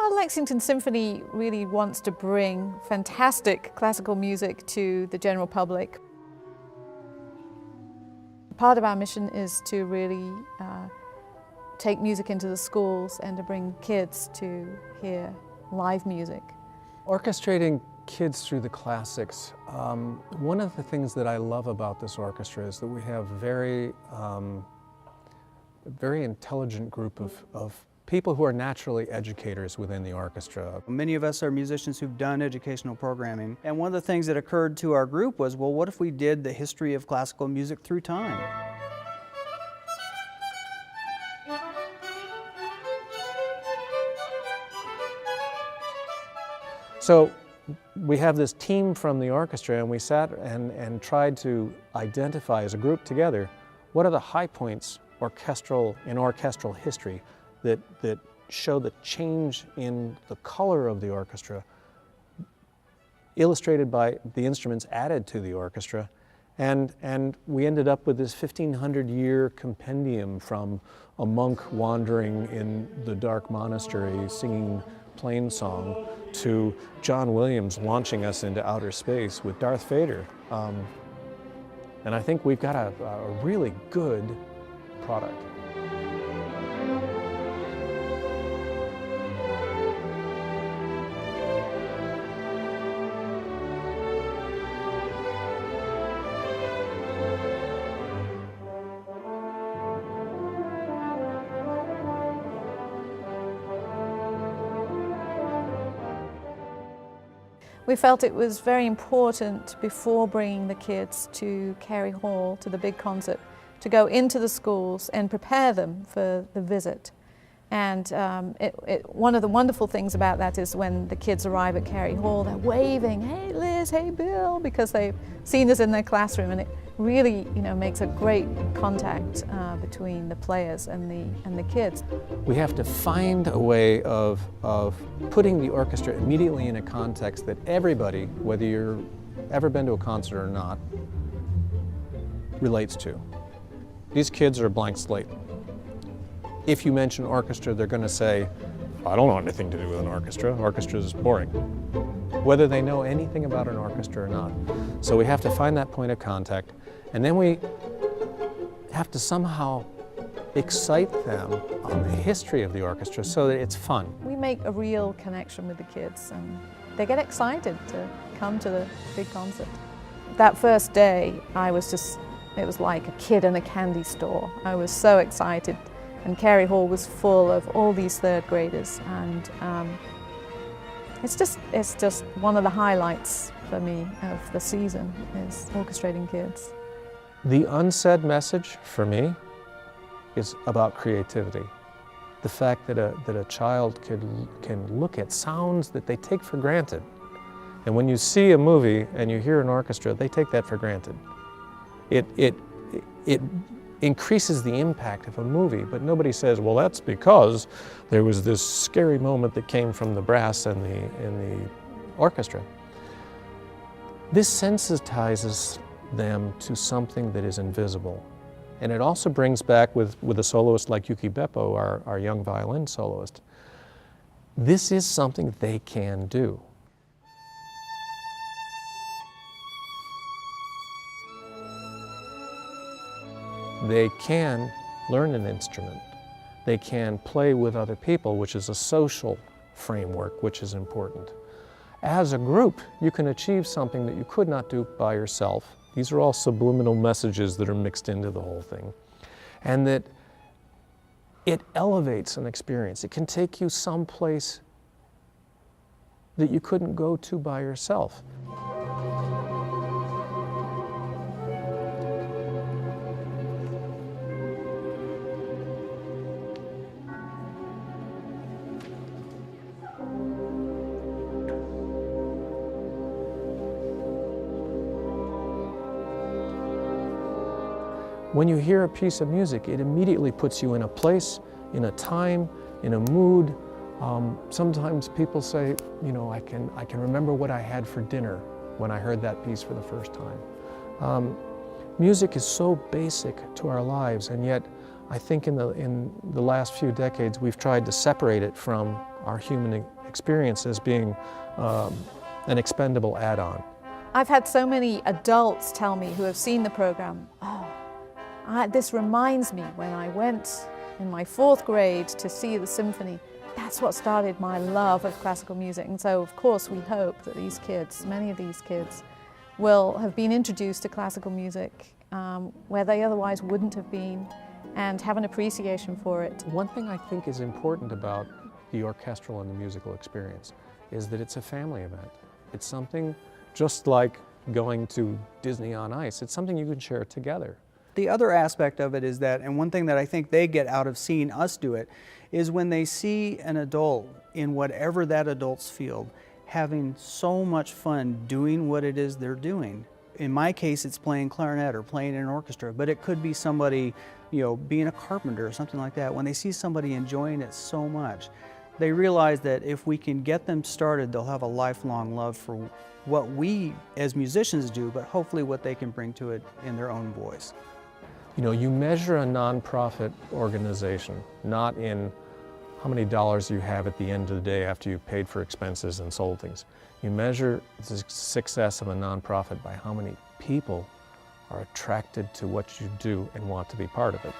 Well, Lexington Symphony really wants to bring fantastic classical music to the general public. Part of our mission is to really take music into the schools and to bring kids to hear live music. Orchestrating kids through the classics, one of the things that I love about this orchestra is that we have a very intelligent group of people who are naturally educators within the orchestra. Many of us are musicians who've done educational programming, and one of the things that occurred to our group was, well, what if we did the history of classical music through time? So we have this team from the orchestra, and we sat and tried to identify as a group together what are the high points in orchestral history that show the change in the color of the orchestra, illustrated by the instruments added to the orchestra. And we ended up with this 1,500-year compendium from a monk wandering in the dark monastery singing plain song to John Williams launching us into outer space with Darth Vader. And I think we've got a really good product. We felt it was very important before bringing the kids to Cary Hall, to the big concert, to go into the schools and prepare them for the visit. And one of the wonderful things about that is when the kids arrive at Cary Hall, they're waving, "Hey Liz, hey Bill," because they've seen us in their classroom, and it really, makes a great contact between the players and the kids. We have to find a way of putting the orchestra immediately in a context that everybody, whether you've ever been to a concert or not, relates to. These kids are a blank slate. If you mention orchestra, they're going to say, "I don't want anything to do with an orchestra. Orchestra is boring," whether they know anything about an orchestra or not. So we have to find that point of contact, and then we have to somehow excite them on the history of the orchestra so that it's fun. We make a real connection with the kids, and they get excited to come to the big concert. That first day, it was like a kid in a candy store. I was so excited, and Cary Hall was full of all these third graders, and it's just one of the highlights for me of the season is orchestrating kids. The unsaid message for me is about creativity. The fact that a child can look at sounds that they take for granted. And when you see a movie and you hear an orchestra, they take that for granted. It increases the impact of a movie, but nobody says, well, that's because there was this scary moment that came from the brass and the orchestra. This sensitizes them to something that is invisible. And it also brings back, with a soloist like Yuki Beppo, our young violin soloist, this is something they can do. They can learn an instrument. They can play with other people, which is a social framework, which is important. As a group, you can achieve something that you could not do by yourself. These are all subliminal messages that are mixed into the whole thing. And that it elevates an experience. It can take you someplace that you couldn't go to by yourself. When you hear a piece of music, it immediately puts you in a place, in a time, in a mood. Sometimes people say, I can remember what I had for dinner when I heard that piece for the first time. Music is so basic to our lives, and yet I think in the last few decades we've tried to separate it from our human experience as being an expendable add-on. I've had so many adults tell me who have seen the program, this reminds me when I went in my 4th grade to see the symphony. That's what started my love of classical music. And so, of course, we hope that these kids, many of these kids, will have been introduced to classical music where they otherwise wouldn't have been, and have an appreciation for it. One thing I think is important about the orchestral and the musical experience is that it's a family event. It's something just like going to Disney on Ice. It's something you can share together. The other aspect of it is that, and one thing that I think they get out of seeing us do it, is when they see an adult in whatever that adult's field having so much fun doing what it is they're doing. In my case, it's playing clarinet or playing in an orchestra, but it could be somebody, being a carpenter or something like that. When they see somebody enjoying it so much, they realize that if we can get them started, they'll have a lifelong love for what we as musicians do, but hopefully what they can bring to it in their own voice. You measure a nonprofit organization not in how many dollars you have at the end of the day after you've paid for expenses and sold things. You measure the success of a nonprofit by how many people are attracted to what you do and want to be part of it.